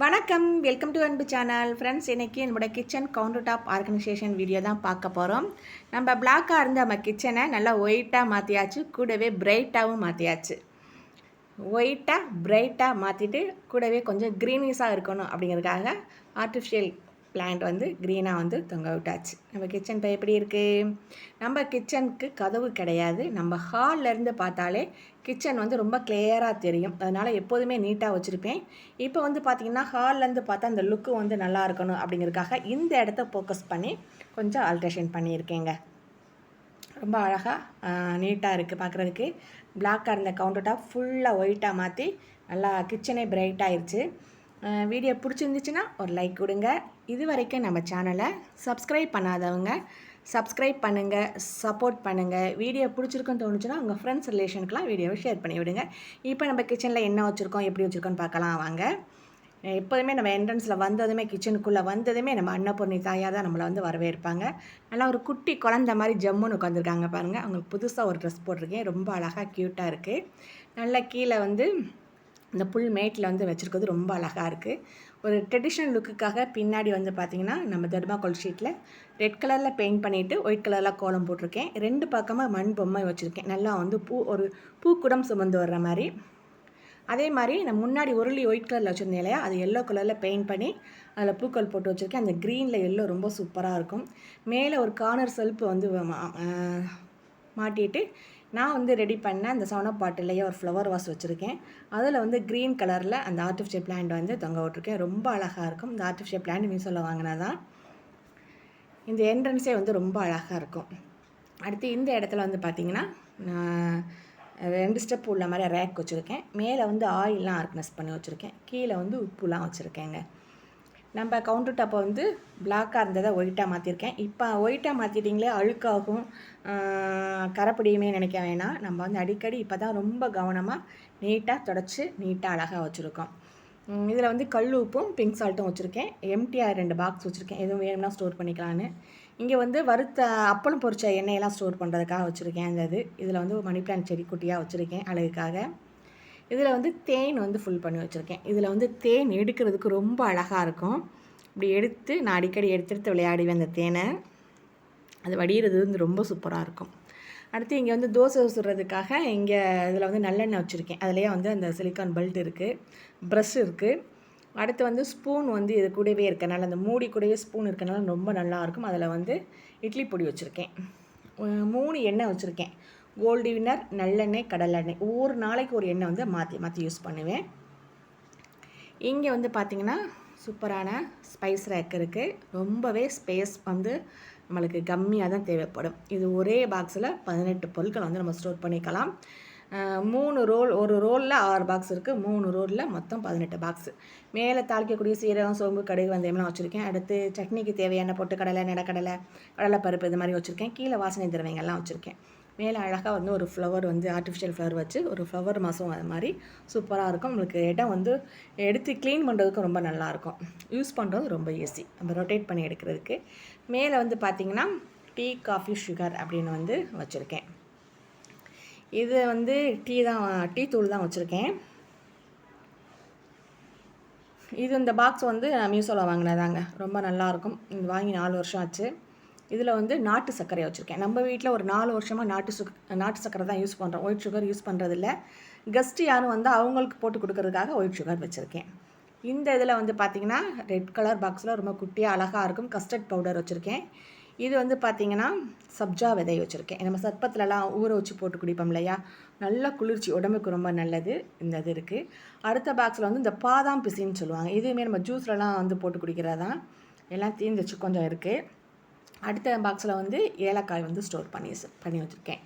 வணக்கம், welcome to Anbu channel. Friends, இன்றைக்கி நம்மளோட kitchen counter top organisation video தான் பார்க்க போகிறோம். நம்ம பிளாக்காக இருந்த நம்ம கிச்சனை நல்லா ஒயிட்டாக மாற்றியாச்சு, கூடவே பிரைட்டாகவும் மாற்றியாச்சு. பிரைட்டாக மாற்றிட்டு கூடவே கொஞ்சம் க்ரீனிஷாக இருக்கணும் அப்படிங்கிறதுக்காக ஆர்டிஃபிஷியல் பிளான்ட் வந்து க்ரீனாக வந்து தொங்க விட்டாச்சு. நம்ம கிச்சன் இப்போ எப்படி இருக்குது? நம்ம கிச்சனுக்கு கதவு கிடையாது. நம்ம ஹால்லேருந்து பார்த்தாலே கிச்சன் வந்து ரொம்ப கிளியராக தெரியும். அதனால் எப்போதுமே நீட்டாக வச்சுருப்பேன். இப்போ வந்து பார்த்திங்கன்னா ஹால்லேருந்து பார்த்தா அந்த லுக்கு வந்து நல்லா இருக்கணும் அப்படிங்கிறதுக்காக இந்த இடத்த ஃபோக்கஸ் பண்ணி கொஞ்சம் ஆல்ட்ரேஷன் பண்ணியிருக்கேங்க. ரொம்ப அழகாக நீட்டாக இருக்குது பார்க்குறதுக்கு. பிளாக்காக இருந்த கவுண்டர் டாப் ஃபுல்லாக ஒயிட்டாக மாற்றி நல்லா கிச்சனே பிரைட் ஆயிடுச்சு. வீடியோ பிடிச்சிருந்துச்சுன்னா ஒரு லைக் கொடுங்க. இது வரைக்கும் நம்ம சேனலை சப்ஸ்கிரைப் பண்ணாதவங்க சப்ஸ்கிரைப் பண்ணுங்கள், சப்போர்ட் பண்ணுங்கள். வீடியோ பிடிச்சிருக்குன்னு தோணுச்சுன்னா உங்கள் ஃப்ரெண்ட்ஸ் ரிலேஷனுக்குலாம் வீடியோவை ஷேர் பண்ணி விடுங்க. இப்போ நம்ம கிச்சனில் என்ன வச்சுருக்கோம், எப்படி வச்சுருக்கோன்னு பார்க்கலாம் வாங்க. எப்போதுமே நம்ம என்ட்ரன்ஸில் வந்ததுமே, கிச்சனுக்குள்ளே வந்ததுமே நம்ம அன்னபூர்ணி தாயாக தான் நம்மளை வந்து வரவேற்பாங்க. நல்லா ஒரு குட்டி குழந்த மாதிரி ஜம்முன்னு உட்காந்துருக்காங்க பாருங்கள். அவங்களுக்கு புதுசாக ஒரு ட்ரெஸ் போட்டிருக்கேன், ரொம்ப அழகாக க்யூட்டாக இருக்குது. நல்லா கீழே வந்து இந்த புல் மேட்டில் வந்து வச்சுருக்கிறது ரொம்ப அழகாக இருக்குது. ஒரு ட்ரெடிஷ்னல் லுக்குக்காக பின்னாடி வந்து பார்த்திங்கன்னா நம்ம தர்மாக்கோல் ஷீட்டில் ரெட் கலரில் பெயிண்ட் பண்ணிவிட்டு ஒயிட் கலரில் கோலம் போட்டிருக்கேன். 2 பக்கமாக மண் பொம்மை வச்சுருக்கேன். நல்லா வந்து ஒரு பூக்குடம் சுமந்து வர்ற மாதிரி. அதே மாதிரி நான் முன்னாடி உருளி ஒயிட் கலரில் வச்சுருந்தேன் இல்லையா, அது எல்லோ கலரில் பெயிண்ட் பண்ணி அதில் பூக்கள் போட்டு வச்சுருக்கேன். அந்த க்ரீனில் எல்லோ ரொம்ப சூப்பராக இருக்கும். மேலே ஒரு கார்னர் செல்ஃப் வந்து மாட்டிட்டு நான் வந்து ரெடி பண்ண அந்த சவன பாட்டிலேயே ஒரு ஃப்ளவர் வாஸ் வச்சுருக்கேன். அதில் வந்து க்ரீன் கலரில் அந்த ஆர்டிஃபிஷியல் பிளான்ட் வந்து தொங்க விட்ருக்கேன். ரொம்ப அழகாக இருக்கும். இந்த ஆர்டிஃபிஷியல் பிளான்ட் மீஷோவில் வாங்கினதான். இந்த என்ட்ரன்ஸே வந்து ரொம்ப அழகாக இருக்கும். அடுத்து இந்த இடத்துல வந்து பார்த்திங்கன்னா நான் 2 ஸ்டெப் உள்ள மாதிரி ரேக் வச்சுருக்கேன். மேலே வந்து ஆயிலெலாம் ஆர்கனைஸ் பண்ணி வச்சுருக்கேன். கீழே வந்து உப்புலாம் வச்சுருக்கேங்க. நம்ம கவுண்டர் டாப்பை வந்து பிளாக்காக இருந்ததை ஒயிட்டாக மாற்றிருக்கேன். இப்போ ஒயிட்டாக மாற்றிட்டிங்களே அழுக்காகும், கரைப்பிடியுமே நினைக்க வேணாம். நம்ம வந்து அடிக்கடி இப்போ தான் ரொம்ப கவனமாக நீட்டாக தொடச்சி நீட்டாக அழகாக வச்சுருக்கோம். இதில் வந்து கல் உப்பும் பிங்க் சால்ட்டும் வச்சுருக்கேன். எம்டிஆர் 2 பாக்ஸ் வச்சுருக்கேன், எதுவும் வேணும்னா ஸ்டோர் பண்ணிக்கலான்னு. இங்கே வந்து வறுத்த அப்பளம் பொரிச்ச எண்ணெயெல்லாம் ஸ்டோர் பண்ணுறதுக்காக வச்சுருக்கேன். அந்த இதில் வந்து மணி பிளான்ட் செடி குட்டியாக வச்சுருக்கேன் அழகுக்காக. இதில் வந்து தேன் வந்து ஃபுல் பண்ணி வச்சுருக்கேன். இதில் வந்து தேன் எடுக்கிறதுக்கு ரொம்ப அழகாக இருக்கும். இப்படி எடுத்து நான் அடிக்கடி எடுத்து விளையாடுவேன் அந்த தேனை. அது வடிகிறது வந்து ரொம்ப சூப்பராக இருக்கும். அடுத்து இங்கே வந்து தோசை சுடுறதுக்காக இங்கே இதில் வந்து நல்லெண்ணெய் வச்சுருக்கேன். அதுலேயே வந்து அந்த சிலிக்கான் பெல்ட் இருக்குது, ப்ரஷ் இருக்குது. அடுத்து வந்து ஸ்பூன் வந்து இது கூடவே இருக்கனால, அந்த மூடி கூடவே ஸ்பூன் இருக்கனால ரொம்ப நல்லாயிருக்கும். அதில் வந்து இட்லி பொடி வச்சுருக்கேன். 3 எண்ணெய் வச்சுருக்கேன். கோல்டு வின்னர், நல்லெண்ணெய், கடலெண்ணெய். ஒவ்வொரு நாளைக்கு ஒரு எண்ணெய் வந்து மாற்றி யூஸ் பண்ணுவேன். இங்கே வந்து பார்த்திங்கன்னா சூப்பரான ஸ்பைஸ் ரேக் இருக்குது. ரொம்பவே ஸ்பேஸ் வந்து நம்மளுக்கு கம்மியாக தான் தேவைப்படும். இது ஒரே பாக்ஸில் 18 பொருட்கள் வந்து நம்ம ஸ்டோர் பண்ணிக்கலாம். 3 ரோல், ஒரு ரோலில் 6 பாக்ஸ் இருக்குது. 3 ரோலில் மொத்தம் 18 பாக்ஸு. மேலே தாளிக்கக்கூடிய சீரகம், சோம்பு, கடுகு, வெந்தயம்லாம் வச்சுருக்கேன். அடுத்து சட்னிக்கு தேவையான பொட்டுக்கடலை, நிலக்கடலை, கடலைப்பருப்பு இது மாதிரி வச்சுருக்கேன். கீழே வாசனை திரவியங்கள்லாம் வச்சுருக்கேன். மேலே அழகாக வந்து ஒரு ஃப்ளவர் வந்து ஆர்டிஃபிஷியல் ஃப்ளவர் வச்சு ஒரு ஃப்ளவர் மாதம் அது மாதிரி சூப்பராக இருக்கும். உங்களுக்கு இடம் வந்து எடுத்து க்ளீன் பண்ணுறதுக்கும் ரொம்ப நல்லாயிருக்கும். யூஸ் பண்ணுறது ரொம்ப ஈஸி, நம்ம ரொட்டேட் பண்ணி எடுக்கிறதுக்கு. மேலே வந்து பார்த்திங்கன்னா டீ, காஃபி, சுகர் அப்படின்னு வந்து வச்சுருக்கேன். இது வந்து டீ தூள் தான் வச்சுருக்கேன். இது இந்த பாக்ஸ் வந்து நான் மீஷோவில் வாங்கினதாங்க. ரொம்ப நல்லாயிருக்கும். இது வாங்கி 4 வருஷம் ஆச்சு. இதில் வந்து நாட்டு சர்க்கரை வச்சுருக்கேன். நம்ம வீட்டில் ஒரு 4 வருஷமாக நாட்டு சர்க்கரை தான் யூஸ் பண்ணுறோம். ஒயிட் சுகர் யூஸ் பண்ணுறதில்ல. கெஸ்ட்டு யாரும் வந்து அவங்களுக்கு போட்டு கொடுக்கறதுக்காக ஒயிட் சுகர் வச்சுருக்கேன். இந்த இதில் வந்து பார்த்திங்கன்னா ரெட் கலர் பாக்ஸில் ரொம்ப குட்டியாக அழகாக இருக்கும். கஸ்டர்ட் பவுடர் வச்சுருக்கேன். இது வந்து பார்த்திங்கன்னா சப்ஜா விதை வச்சுருக்கேன். நம்ம சர்பத்துலலாம் ஊற வச்சு போட்டு குடிப்போம் இல்லையா, நல்ல குளிர்ச்சி, உடம்புக்கு ரொம்ப நல்லது. இந்த இது இருக்குது. அடுத்த பாக்ஸில் வந்து இந்த பாதாம் பிசின்னு சொல்லுவாங்க. இதுவுமே நம்ம ஜூஸ்லலாம் வந்து போட்டு குடிக்கிறது தான். எல்லாம் தீர்ந்துச்சு, கொஞ்சம் இருக்குது. அடுத்த பாக்ஸில் வந்து ஏலக்காய் வந்து ஸ்டோர் பண்ணி வச்சுருக்கேன்.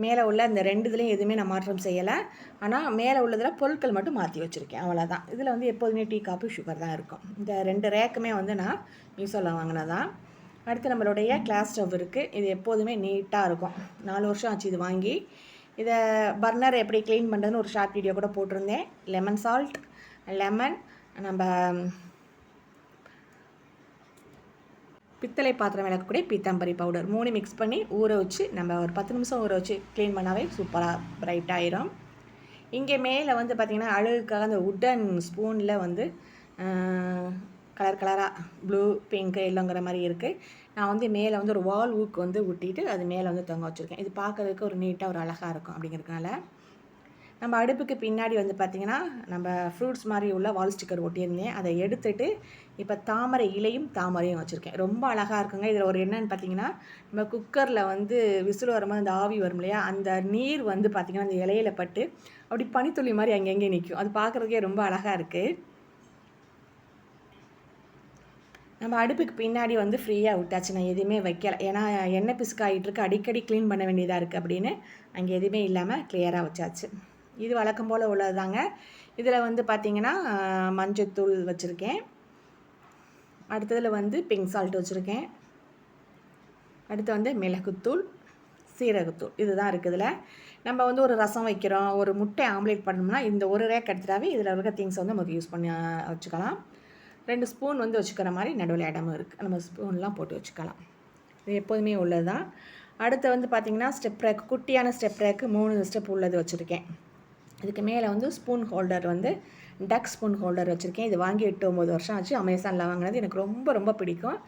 மேலே உள்ள இந்த 2 இதுலேயும் எதுவுமே நான் மாற்றம் செய்யலை. ஆனால் மேலே உள்ளதில் பொருட்கள் மட்டும் மாற்றி வச்சுருக்கேன், அவ்வளோதான். இதில் வந்து எப்போதுமே டீ, காஃபி, சுகர் தான் இருக்கும். இந்த 2 ரேக்குமே வந்து நான் மீஷோவில் வாங்கினதான். அடுத்து நம்மளுடைய கிளாஸ் ஸ்டவ் இருக்குது. இது எப்போதுமே நீட்டாக இருக்கும். 4 வருஷம் ஆச்சு இது வாங்கி. இதை பர்னர் எப்படி க்ளீன் பண்ணுறதுன்னு ஒரு ஷார்ட் வீடியோ கூட போட்டிருந்தேன். லெமன் சால்ட், லெமன், நம்ம பித்தளை பாத்திரம் விளக்கக்கூடிய பீத்தாம்பரி பவுடர் 3 மிக்ஸ் பண்ணி ஊற வச்சு நம்ம ஒரு 10 நிமிஷம் ஊற வச்சு க்ளீன் பண்ணாவே சூப்பராக பிரைட் ஆயிரும். இங்கே மேலே வந்து பார்த்திங்கன்னா அழகுக்காக அந்த உட்டன் ஸ்பூனில் வந்து கலர் கலராக ப்ளூ பிங்க்கு எல்லோங்கிற மாதிரி இருக்குது. நான் வந்து மேலே வந்து ஒரு வால் ஊக்கு வந்து ஒட்டிட்டு அது மேலே வந்து தொங்க வச்சுருக்கேன். இது பார்க்கறதுக்கு ஒரு நீட்டாக ஒரு அழகாக இருக்கும் அப்படிங்கிறதுனால. நம்ம அடுப்புக்கு பின்னாடி வந்து பார்த்திங்கன்னா நம்ம ஃப்ரூட்ஸ் மாதிரி உள்ள வால் ஸ்டிக்கர் ஒட்டியிருந்தேன். அதை எடுத்துட்டு இப்போ தாமரை இலையும் தாமரையும் வச்சுருக்கேன். ரொம்ப அழகாக இருக்குங்க. இதில் ஒரு என்னென்னு பார்த்தீங்கன்னா, நம்ம குக்கரில் வந்து விசில் வரும்போது அந்த ஆவி வரும் இல்லையா, அந்த நீர் வந்து பார்த்திங்கன்னா அந்த இலையில பட்டு அப்படி பனித்துளி மாதிரி அங்கங்கே நிற்கும். அது பார்க்குறதுக்கே ரொம்ப அழகாக இருக்குது. நம்ம அடுப்புக்கு பின்னாடி வந்து ஃப்ரீயாக விட்டாச்சு. நான் எதுவுமே வைக்கலை. ஏன்னா எண்ணெய் பிசுக்காயிட்டிருக்கு, அடிக்கடி க்ளீன் பண்ண வேண்டியதாக இருக்குது அப்படின்னு அங்கே எதுவுமே இல்லாமல் கிளியராக வச்சாச்சு. இது வழக்கம் போல் உள்ளது தாங்க. இதில் வந்து பார்த்திங்கன்னா மஞ்சத்தூள் வச்சுருக்கேன். அடுத்ததில் வந்து பிங்க் சால்ட் வச்சுருக்கேன். அடுத்து வந்து மிளகுத்தூள், சீரகத்தூள் இதுதான் இருக்குது. இதில் நம்ம வந்து ஒரு ரசம் வைக்கிறோம், ஒரு முட்டை ஆம்லேட் பண்ணோம்னா இந்த ஒரு ரேக் எடுத்துட்டாவே இதில் இருக்க திங்ஸ் வந்து நமக்கு யூஸ் பண்ணி வச்சுக்கலாம். 2 ஸ்பூன் வந்து வச்சுக்கிற மாதிரி நடுவில் இடமும் இருக்குது. நம்ம ஸ்பூன்லாம் போட்டு வச்சுக்கலாம். இது எப்போதுமே உள்ளது தான். அடுத்து வந்து பார்த்திங்கன்னா ஸ்டெப் ரேக், குட்டியான ஸ்டெப் ரேக்கு 3 ஸ்டெப் உள்ளது வச்சுருக்கேன். இதுக்கு மேலே வந்து ஸ்பூன் ஹோல்டர் வந்து டக் ஸ்பூன் ஹோல்டர் வச்சுருக்கேன். இது வாங்கி 8-9 வருஷம் ஆச்சு. அமேசானில் வாங்கினது. எனக்கு ரொம்ப ரொம்ப பிடிக்கும்.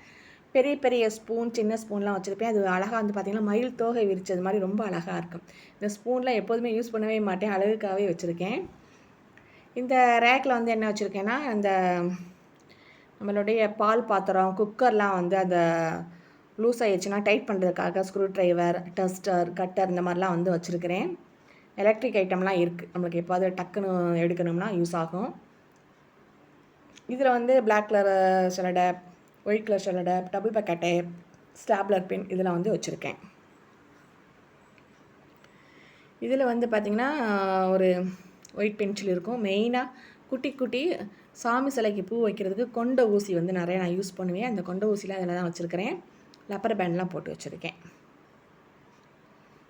பெரிய பெரிய ஸ்பூன், சின்ன ஸ்பூன்லாம் வச்சுருப்பேன். அது அழகாக வந்து பார்த்திங்கன்னா மயில் தோகை விரிச்சது மாதிரி ரொம்ப அழகாக இருக்கும். இந்த ஸ்பூன்லாம் எப்போதுமே யூஸ் பண்ணவே மாட்டேன், அழகுக்காகவே வச்சுருக்கேன். இந்த ரேக்கில் வந்து என்ன வச்சுருக்கேன்னா, அந்த நம்மளுடைய பால் பாத்திரம், குக்கர்லாம் வந்து அந்த லூஸ் ஆகிடுச்சுன்னா டைட் பண்ணுறதுக்காக ஸ்க்ரூ ட்ரைவர், டஸ்டர், கட்டர் இந்த மாதிரிலாம் வந்து வச்சுருக்கிறேன். எலக்ட்ரிக் ஐட்டம்லாம் இருக்குது. நம்மளுக்கு எப்போது டக்குன்னு எடுக்கணும்னா யூஸ் ஆகும். இதில் வந்து black colour sellotape, white colour sellotape, double packet tape, stapler pin இதெல்லாம் வந்து வச்சுருக்கேன். இதில் வந்து பார்த்திங்கன்னா ஒரு ஒயிட் பென்சில் இருக்கும். மெயினாக குட்டி குட்டி சாமி சிலைக்கு பூ வைக்கிறதுக்கு கொண்ட ஊசி வந்து நிறைய நான் யூஸ் பண்ணுவேன். அந்த கொண்ட ஊசிலாம் அதில் தான் வச்சுருக்கிறேன். லப்பர் பேண்ட்லாம் போட்டு வச்சுருக்கேன்.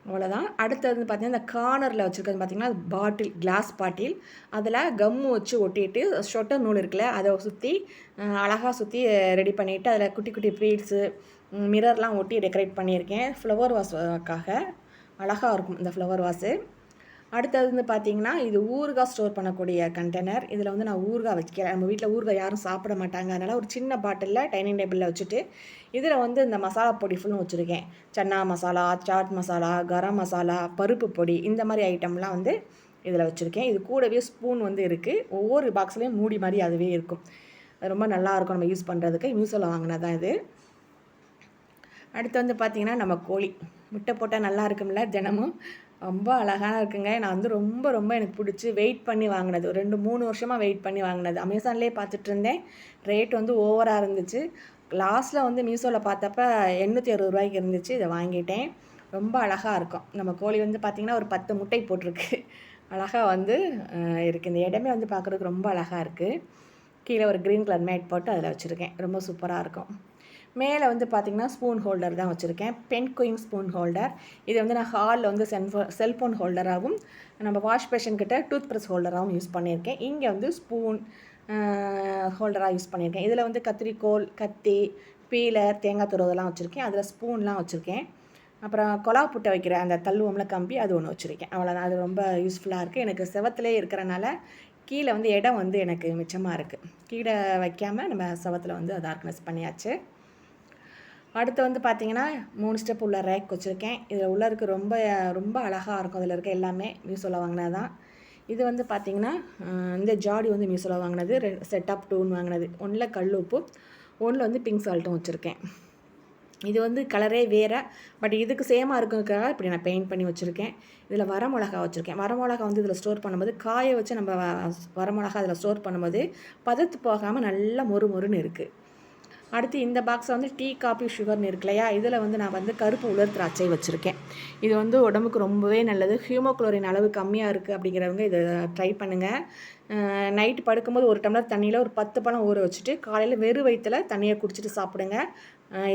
அவ்வளோதான். அடுத்தது வந்து பார்த்திங்கன்னா இந்த கார்னரில் வச்சுருக்கிறது பார்த்திங்கன்னா அது பாட்டில், கிளாஸ் பாட்டில். அதில் கம்மு வச்சு ஒட்டிட்டு ஷொட்டர் நூல் இருக்குல்ல அதை சுற்றி அழகாக சுற்றி ரெடி பண்ணிவிட்டு அதில் குட்டி குட்டி பீட்ஸு, மிரர்லாம் ஒட்டி டெக்கரேட் பண்ணியிருக்கேன். ஃப்ளவர் வாஸுக்காக அழகாக இருக்கும் இந்த ஃப்ளவர் வாஸு. அடுத்தது வந்து பார்த்திங்கன்னா இது ஊறுகாய் ஸ்டோர் பண்ணக்கூடிய கண்டெய்னர். இதில் வந்து நான் ஊறுகாய் வைக்கிறேன். நம்ம வீட்டில் ஊறுகாய் யாரும் சாப்பிட மாட்டாங்க. அதனால் ஒரு சின்ன பாட்டிலில் டைனிங் டேபிளில் வச்சுட்டு இதில் வந்து இந்த மசாலா பொடி ஃபுல்லும் வச்சுருக்கேன். சன்னா மசாலா, சாட் மசாலா, கரம் மசாலா, பருப்பு பொடி இந்த மாதிரி ஐட்டம்லாம் வந்து இதில் வச்சுருக்கேன். இது கூடவே ஸ்பூன் வந்து இருக்குது. ஒவ்வொரு பாக்ஸ்லேயும் மூடி மாதிரி அதுவே இருக்கும். அது ரொம்ப நல்லாயிருக்கும் நம்ம யூஸ் பண்ணுறதுக்கு. மீஷோவில் வாங்கினது தான் இது. அடுத்து வந்து பார்த்திங்கன்னா நம்ம கோழி முட்டை போட்டால் நல்லா இருக்கும்ல, தினமும் ரொம்ப அழகாக இருக்குங்க. நான் வந்து ரொம்ப ரொம்ப எனக்கு பிடிச்சி வெயிட் பண்ணி வாங்கினது. 2-3 வருஷமாக வெயிட் பண்ணி வாங்கினது. அமேசான்லேயே பார்த்துட்டு இருந்தேன். ரேட் வந்து ஓவராக இருந்துச்சு. லாஸ்ட்டில் வந்து மீஷோவில் பார்த்தப்ப 860 ரூபாய்க்கு இருந்துச்சு. இதை வாங்கிட்டேன். ரொம்ப அழகாக இருக்கும். நம்ம கோழி வந்து பார்த்திங்கன்னா ஒரு 10 முட்டை போட்டிருக்கு. அழகாக வந்து இருக்குது. இந்த இடமே வந்து பார்க்குறதுக்கு ரொம்ப அழகாக இருக்குது. கீழே ஒரு க்ரீன் கலர் மேட் போட்டு அதில் வச்சுருக்கேன். ரொம்ப சூப்பராக இருக்கும். மேலே வந்து பார்த்திங்கன்னா ஸ்பூன் ஹோல்டர் தான் வச்சுருக்கேன். Penguin spoon holder. இது வந்து நான் ஹாலில் வந்து செல்ஃபோன் ஹோல்டராகவும் நம்ம வாஷ் பேஷன்கிட்ட டூத் ப்ரஷ் ஹோல்டராகவும் யூஸ் பண்ணியிருக்கேன். இங்கே வந்து ஸ்பூன் ஹோல்டராக யூஸ் பண்ணியிருக்கேன். இதில் வந்து கத்திரிக்கோல், கத்தி, பீலர், தேங்காய் துருவதெல்லாம் வச்சுருக்கேன். அதில் ஸ்பூன்லாம் வச்சுருக்கேன். அப்புறம் கொலா புட்டை வைக்கிற அந்த தள்ளுவோம்ல கம்பி, அது ஒன்று வச்சுருக்கேன். அவ்வளோதான். அது ரொம்ப யூஸ்ஃபுல்லாக இருக்குது. எனக்கு செவத்துலேயே இருக்கிறனால கீழே வந்து இடம் வந்து எனக்கு மிச்சமாக இருக்குது. கீழே வைக்காமல் நம்ம செவத்தில் வந்து அதை ஆர்கனைஸ் பண்ணியாச்சு. அடுத்து வந்து பார்த்திங்கன்னா 3 ஸ்டெப் உள்ள ரேக் வச்சுருக்கேன். இதில் உள்ள இருக்க ரொம்ப ரொம்ப அழகாக இருக்கும். அதில் இருக்க எல்லாமே மீஷோவில் வாங்கினது தான். இது வந்து பார்த்திங்கன்னா இந்த ஜாடி வந்து மீஷோவில் வாங்கினது. செட் ஆஃப் 2 வாங்கினது. ஒன்றில் கல் உப்பு, ஒன்றில் வந்து பிங்க் சால்ட்டும் வச்சுருக்கேன். இது வந்து கலரே வேறு, பட் இதுக்கு சேமாக இருக்கிறதுக்காக இப்படி நான் பெயிண்ட் பண்ணி வச்சுருக்கேன். இதில் வரமிளகா வச்சுருக்கேன். வரமிளகா வந்து இதில் ஸ்டோர் பண்ணும்போது காய வச்சு நம்ம வரமிளகா அதில் ஸ்டோர் பண்ணும்போது பதத்து போகாமல் நல்லா மொறு மொறுன்னு இருக்குது. அடுத்து இந்த பாக்ஸை வந்து டீ, காஃபி, சுகர்னு இருக்கு இல்லையா, இதில் வந்து நான் வந்து கருப்பு உலர் திராட்சை வச்சுருக்கேன். இது வந்து உடம்புக்கு ரொம்பவே நல்லது. ஹீமோகுளோரின் அளவு கம்மியாக இருக்குது அப்படிங்கிறவங்க இதை ட்ரை பண்ணுங்கள். நைட்டு படுக்கும்போது ஒரு டம்ளர் தண்ணியில் ஒரு 10 பழம் ஊற வச்சுட்டு காலையில் வெறும் வயிற்றில் தண்ணியை குடிச்சிட்டு சாப்பிடுங்க.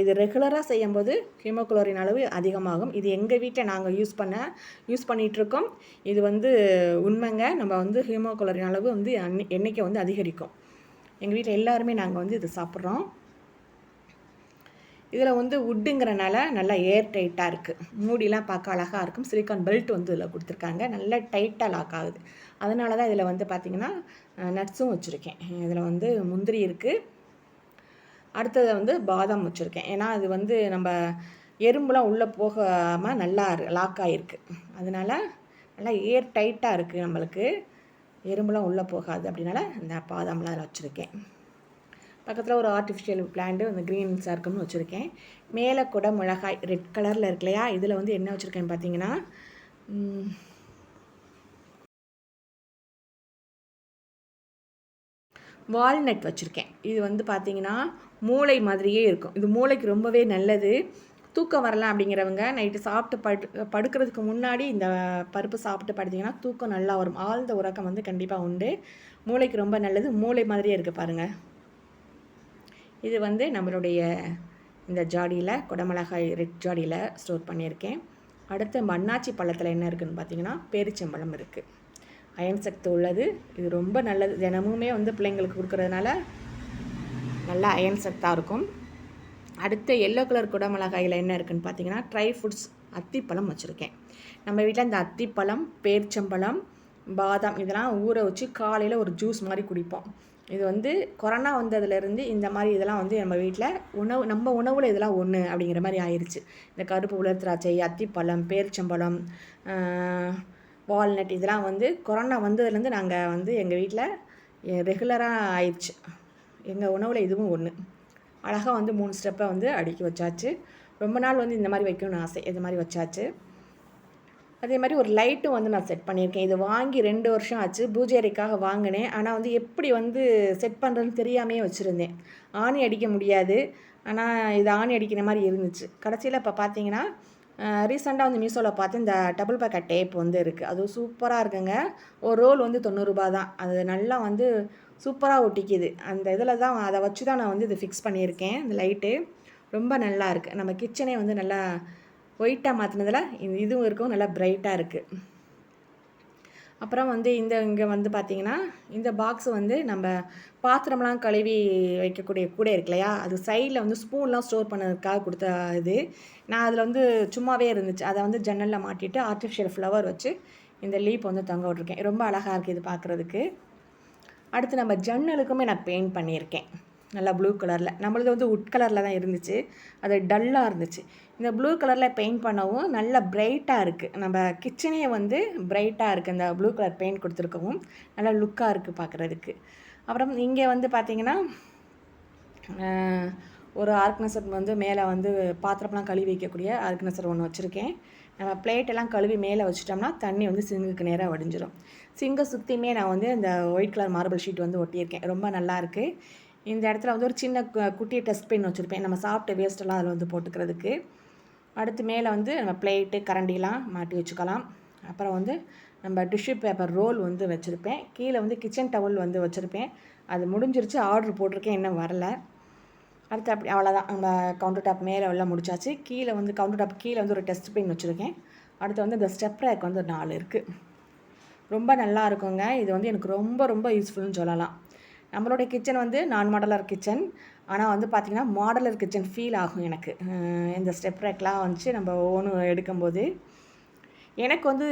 இது ரெகுலராக செய்யும்போது ஹீமோகுளோரின் அளவு அதிகமாகும். இது எங்கள் வீட்டில் நாங்கள் யூஸ் பண்ணிகிட்ருக்கோம். இது வந்து உண்மைங்க. நம்ம வந்து ஹீமோகுளோரின் அளவு வந்து எண்ணிக்கை வந்து அதிகரிக்கும். எங்கள் வீட்டில் எல்லாருமே நாங்கள் வந்து இது சாப்பிட்றோம். இதில் வந்து உட்டுங்கிறனால நல்லா ஏர் டைட்டாக இருக்குது. மூடிலாம் பார்க்க அழகாக இருக்கும். சிலிக்கான் பெல்ட் வந்து இதில் கொடுத்துருக்காங்க. நல்லா டைட்டாக லாக் ஆகுது. அதனால தான் இதில் வந்து பார்த்திங்கன்னா நட்ஸும் வச்சுருக்கேன். இதில் வந்து முந்திரி இருக்குது, அடுத்தது வந்து பாதாம் வச்சுருக்கேன். ஏன்னா அது வந்து நம்ம எறும்புலாம் உள்ளே போகாமல் நல்லா லாக் ஆகிருக்கு. அதனால் நல்லா ஏர் டைட்டாக இருக்குது, நம்மளுக்கு எறும்புலாம் உள்ளே போகாது. அப்படின்னால இந்த பாதாம்லாம் அதில் வச்சுருக்கேன். பக்கத்தில் ஒரு ஆர்டிஃபிஷியல் பிளான்ட்டு அந்த க்ரீன் சர்க்கம்னு வச்சுருக்கேன். மேலே கூட மிளகாய் ரெட் கலரில் இருக்கு இல்லையா, இதில் வந்து என்ன வச்சுருக்கேன்னு பார்த்தீங்கன்னா வால்நட் வச்சுருக்கேன். இது வந்து பார்த்திங்கன்னா மூளை மாதிரியே இருக்கும். இது மூளைக்கு ரொம்பவே நல்லது. தூக்கம் வரலாம் அப்படிங்கிறவங்க நைட்டு சாப்பிட்டு படுக்கிறதுக்கு முன்னாடி இந்த பருப்பு சாப்பிட்டு படுத்திங்கன்னா தூக்கம் நல்லா வரும். ஆழ்ந்த உறக்கம் வந்து கண்டிப்பாக உண்டு. மூளைக்கு ரொம்ப நல்லது. மூளை மாதிரியே இருக்குது பாருங்கள். இது வந்து நம்மளுடைய இந்த ஜாடியில் குடமிளகாய் ரெட் ஜாடியில் ஸ்டோர் பண்ணியிருக்கேன். அடுத்து அன்னாச்சி பழத்தில் என்ன இருக்குதுன்னு பார்த்தீங்கன்னா பேரிச்சம்பழம் இருக்குது. அயன் சக்தி உள்ளது. இது ரொம்ப நல்லது. தினமுமே வந்து பிள்ளைங்களுக்கு கொடுக்குறதுனால நல்லா அயன் சத்தாக இருக்கும். அடுத்த எல்லோ கலர் குடமிளகாயில் என்ன இருக்குதுன்னு பார்த்தீங்கன்னா ட்ரை ஃப்ரூட்ஸ் அத்திப்பழம் வச்சுருக்கேன். நம்ம வீட்டில் இந்த அத்திப்பழம், பேரிச்சம்பழம், பாதாம் இதெல்லாம் ஊற வச்சு காலையில் ஒரு ஜூஸ் மாதிரி குடிப்போம். இது வந்து கொரோனா வந்ததுலேருந்து இந்த மாதிரி இதெல்லாம் வந்து நம்ம வீட்டில் நம்ம உணவில் இதெல்லாம் ஒன்று அப்படிங்கிற மாதிரி ஆயிடுச்சு. இந்த கருப்பு உலர் திராட்சை, அத்திப்பழம், பேரிச்சம்பழம், வால்நட் இதெல்லாம் வந்து கொரோனா வந்ததுலேருந்து நாங்கள் வந்து எங்கள் வீட்டில் ரெகுலராக ஆயிடுச்சு. எங்கள் உணவில் இதுவும் ஒன்று. அழகாக வந்து 3 ஸ்டெப்பை வந்து அடுக்கி வச்சாச்சு. ரொம்ப நாள் வந்து இந்த மாதிரி வைக்கணும்னு ஆசை, இது மாதிரி வச்சாச்சு. அதே மாதிரி ஒரு லைட்டும் வந்து நான் செட் பண்ணியிருக்கேன். இது வாங்கி 2 வருஷம் ஆச்சு. பூஜை அறைக்காக வாங்கினேன். ஆனால் வந்து எப்படி வந்து செட் பண்ணுறதுன்னு தெரியாமே வச்சுருந்தேன். ஆணி அடிக்க முடியாது, ஆனால் இது ஆணி அடிக்கிற மாதிரி இருந்துச்சு. கடைசியில் இப்போ பார்த்தீங்கன்னா ரீசெண்டாக வந்து மீஷோவில் பார்த்து இந்த டபுள் பேக்கெட் டேப் வந்து இருக்குது. அதுவும் சூப்பராக இருக்குங்க. ஒரு ரோல் வந்து 90 ரூபா தான். அது நல்லா வந்து சூப்பராக ஒட்டிக்குது. அந்த இதில் தான் அதை வச்சு தான் நான் வந்து இது ஃபிக்ஸ் பண்ணியிருக்கேன். இந்த லைட்டு ரொம்ப நல்லா இருக்குது. நம்ம கிச்சனே வந்து நல்லா ஒயிட்டாக மாற்றினதில் இதுவும் இருக்கும், நல்லா பிரைட்டாக இருக்குது. அப்புறம் வந்து இங்கே வந்து பார்த்திங்கன்னா இந்த பாக்ஸ் வந்து நம்ம பாத்திரம்லாம் கழுவி வைக்கக்கூடிய கூடை இருக்கு இல்லையா, அது சைடில் வந்து ஸ்பூன்லாம் ஸ்டோர் பண்ணதுக்காக கொடுத்த இது. நான் அதில் வந்து சும்மாவே இருந்துச்சு. அதை வந்து ஜன்னலில் மாட்டிட்டு ஆர்டிஃபிஷியல் ஃப்ளவர் வச்சு இந்த லீப் வந்து தொங்க விட்ருக்கேன். ரொம்ப அழகாக இருக்குது இது பார்க்குறதுக்கு. அடுத்து நம்ம ஜன்னலுக்குமே நான் பெயிண்ட் பண்ணியிருக்கேன். நல்லா ப்ளூ கலரில். நம்மளது வந்து உட் கலரில் தான் இருந்துச்சு, அது டல்லாக இருந்துச்சு. இந்த ப்ளூ கலரில் பெயிண்ட் பண்ணவும் நல்லா பிரைட்டாக இருக்குது. நம்ம கிச்சனே வந்து பிரைட்டாக இருக்குது. இந்த ப்ளூ கலர் பெயிண்ட் கொடுத்துருக்கவும் நல்லா லுக்காக இருக்குது பார்க்குறதுக்கு. அப்புறம் இங்கே வந்து பார்த்திங்கன்னா ஒரு ஆர்கனைசர் வந்து மேலே வந்து பாத்திரம்லாம் கழுவி வைக்கக்கூடிய ஆர்கனைசர் ஒன்று வச்சுருக்கேன். நம்ம பிளேட்டெல்லாம் கழுவி மேலே வச்சுட்டோம்னா தண்ணி வந்து சிங்குக்கு நேராக வடிஞ்சிடும். சிங்கை சுற்றியுமே நான் வந்து இந்த ஒயிட் கலர் மார்பிள் ஷீட் வந்து ஒட்டியிருக்கேன். ரொம்ப நல்லாயிருக்கு. இந்த இடத்துல வந்து ஒரு சின்ன குட்டி டஸ்ட்பின் வச்சுருப்பேன், நம்ம சாப்பிட்ட வேஸ்ட்டெல்லாம் அதில் வந்து போட்டுக்கிறதுக்கு. அடுத்து மேலே வந்து நம்ம பிளேட்டு கரண்டிலாம் மாட்டி வச்சுக்கலாம். அப்புறம் வந்து நம்ம டிஷ்யூ பேப்பர் ரோல் வந்து வச்சுருப்பேன். கீழே வந்து கிச்சன் டவல் வந்து வச்சுருப்பேன். அது முடிஞ்சிருச்சு, ஆர்டர் போட்டிருக்கேன், இன்னும் வரல. அடுத்து அப்படி அவ்வளோதான். நம்ம கவுண்டர் டாப் மேலே எல்லாம் முடிச்சாச்சு. கீழே வந்து கவுண்டர் டாப் கீழே வந்து ஒரு டஸ்ட்பின் வச்சுருக்கேன். அடுத்து வந்து இந்த ஸ்டெப் ரேக் வந்து 4 இருக்குது. ரொம்ப நல்லா இருக்குங்க. இது வந்து எனக்கு ரொம்ப ரொம்ப யூஸ்ஃபுல்னு சொல்லலாம். நம்மளுடைய கிச்சன் வந்து நான் மாடலர் கிச்சன், ஆனால் வந்து பார்த்திங்கன்னா மாடலர் கிச்சன் ஃபீல் ஆகும் எனக்கு. இந்த ஸ்டெப் ரேக்லாம் வந்துச்சு நம்ம ஒவ்வொன்றும் எடுக்கும்போது. எனக்கு வந்து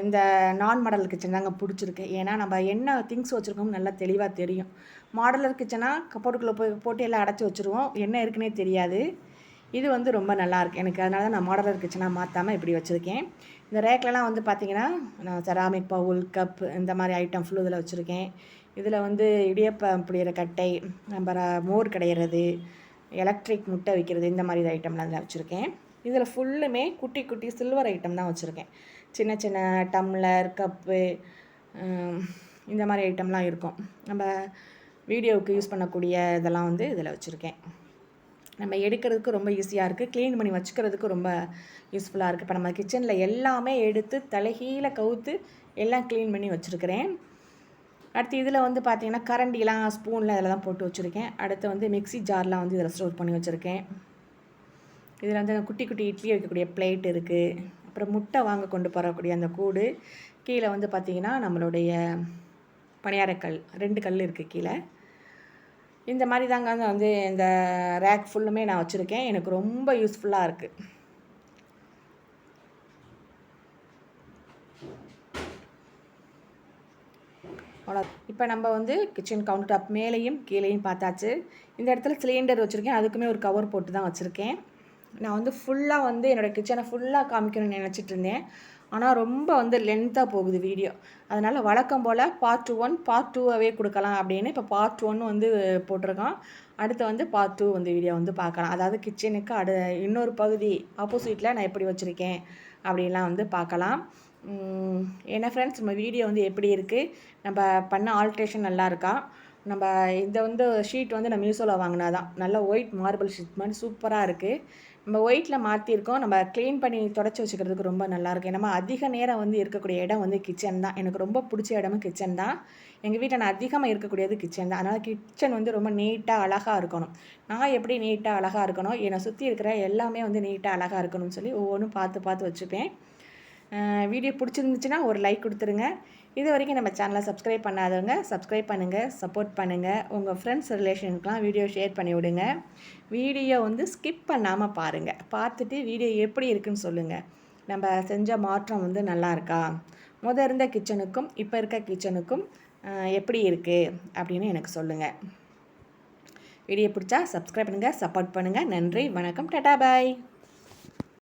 இந்த நான் மாடலர் கிச்சன் தாங்க பிடிச்சிருக்கு. ஏன்னா நம்ம என்ன திங்ஸ் வச்சுருக்கோம் நல்லா தெளிவாக தெரியும். மாடலர் கிச்சனாக கப்போர்ட்டுக்குள்ளே போட்டு எல்லாம் அடைச்சி வச்சுருவோம், என்ன இருக்குன்னே தெரியாது. இது வந்து ரொம்ப நல்லாயிருக்கு எனக்கு. அதனால தான் நான் மாடலர் கிச்சனாக மாற்றாமல் இப்படி வச்சுருக்கேன். இந்த ரேக்லலாம் வந்து பார்த்திங்கன்னா நான் செராமிக் பவுல், கப் இந்த மாதிரி ஐட்டம் ஃபுல்லு இதில் வச்சுருக்கேன். இதில் வந்து இடியப்பம் புளியிற கட்டை, நம்ம மோர் கடையிறது, எலக்ட்ரிக் முட்டை வைக்கிறது, இந்த மாதிரி ஐட்டம்லாம் இதில் வச்சுருக்கேன். இதில் ஃபுல்லுமே குட்டி குட்டி சில்வர் ஐட்டம் தான் வச்சுருக்கேன். சின்ன சின்ன டம்ளர், கப்பு இந்த மாதிரி ஐட்டம்லாம் இருக்கும். நம்ம வீடியோவுக்கு யூஸ் பண்ணக்கூடிய இதெல்லாம் வந்து இதில் வச்சுருக்கேன். நம்ம எடுக்கிறதுக்கு ரொம்ப ஈஸியாக இருக்குது, க்ளீன் பண்ணி வச்சுக்கிறதுக்கு ரொம்ப யூஸ்ஃபுல்லாக இருக்குது. இப்போ நம்ம கிச்சனில் எல்லாமே எடுத்து தலைகீழ கவுத்து எல்லாம் க்ளீன் பண்ணி வச்சுருக்கிறேன். அடுத்து இதில் வந்து பார்த்திங்கன்னா கரண்டிலாம் ஸ்பூனில் இதில் தான் போட்டு வச்சுருக்கேன். அடுத்து வந்து மிக்ஸி ஜார்லாம் வந்து இதில் ஸ்டோர் பண்ணி வச்சுருக்கேன். இதில் வந்து குட்டி குட்டி இட்லி வைக்கக்கூடிய பிளேட் இருக்குது. அப்புறம் முட்டை வாங்க கொண்டு போகக்கூடிய அந்த கூடு. கீழே வந்து பார்த்திங்கன்னா நம்மளுடைய பணியாரக்கல் 2 கல் இருக்குது கீழே. இந்த மாதிரி தாங்க வந்து இந்த ரேக் ஃபுல்லுமே நான் வச்சுருக்கேன். எனக்கு ரொம்ப யூஸ்ஃபுல்லாக இருக்குது. அவ்வளோ. இப்போ நம்ம வந்து கிச்சன் கவுண்டர் டாப் மேலேயும் கீழேயும் பார்த்தாச்சு. இந்த இடத்துல சிலிண்டர் வச்சுருக்கேன், அதுக்குமே ஒரு கவர் போட்டு தான் வச்சுருக்கேன். நான் வந்து ஃபுல்லாக வந்து என்னோடய கிச்சனை ஃபுல்லாக காமிக்கணும்னு நினச்சிட்டு இருந்தேன். ஆனால் ரொம்ப வந்து லென்த்தாக போகுது வீடியோ. அதனால் வழக்கம் போல் பார்ட் 1 பார்ட் 2ஆகவே கொடுக்கலாம் அப்படின்னு இப்போ பார்ட் 1 வந்து போட்டிருக்கோம். அடுத்து வந்து பார்ட் 2 வந்து வீடியோ வந்து பார்க்கலாம். அதாவது கிச்சனுக்கு இன்னொரு பகுதி ஆப்போசிட்டில் நான் எப்படி வச்சுருக்கேன் அப்படின்லாம் வந்து பார்க்கலாம். என்ன ஃப்ரெண்ட்ஸ், நம்ம வீடியோ வந்து எப்படி இருக்குது, நம்ம பண்ண ஆல்ட்ரேஷன் நல்லா இருக்கா? நம்ம இந்த வந்து ஷீட் வந்து நான் மீஷோவில் வாங்கினா தான், நல்ல ஒயிட் மார்பிள் ஷீட் மாதிரி சூப்பராக இருக்குது. நம்ம ஒயிட்டில் மாற்றிருக்கோம். நம்ம க்ளீன் பண்ணி தொடச்சி வச்சுக்கிறதுக்கு ரொம்ப நல்லாயிருக்கு. நம்ம அதிக நேரம் வந்து இருக்கக்கூடிய இடம் வந்து கிச்சன் தான். எனக்கு ரொம்ப பிடிச்ச இடமும் கிச்சன் தான். எங்கள் வீட்டில் நான் அதிகமாக இருக்கக்கூடியது கிச்சன் தான். அதனால் கிச்சன் வந்து ரொம்ப நீட்டாக அழகாக இருக்கணும். நான் எப்படி நீட்டாக அழகாக இருக்கணும், என்னை சுற்றி இருக்கிற எல்லாமே வந்து நீட்டாக அழகாக இருக்கணும்னு சொல்லி ஒவ்வொன்றும் பார்த்து பார்த்து வச்சுப்பேன். வீடியோ பிடிச்சிருந்துச்சுன்னா ஒரு லைக் கொடுத்துருங்க. இது வரைக்கும் நம்ம சேனலை சப்ஸ்கிரைப் பண்ணாதவங்க சப்ஸ்கிரைப் பண்ணுங்கள், சப்போர்ட் பண்ணுங்கள். உங்கள் ஃப்ரெண்ட்ஸ் ரிலேஷனுக்குலாம் வீடியோ ஷேர் பண்ணி விடுங்க. வீடியோ வந்து ஸ்கிப் பண்ணாமல் பாருங்கள். பார்த்துட்டு வீடியோ எப்படி இருக்குன்னு சொல்லுங்கள். நம்ம செஞ்ச மாற்றம் வந்து நல்லா இருக்கா, இருந்த கிச்சனுக்கும் இப்போ இருக்க கிச்சனுக்கும் எப்படி இருக்குது அப்படின்னு எனக்கு சொல்லுங்கள். வீடியோ பிடிச்சா சப்ஸ்கிரைப் பண்ணுங்கள், சப்போர்ட் பண்ணுங்கள். நன்றி, வணக்கம், டாடா, பாய்.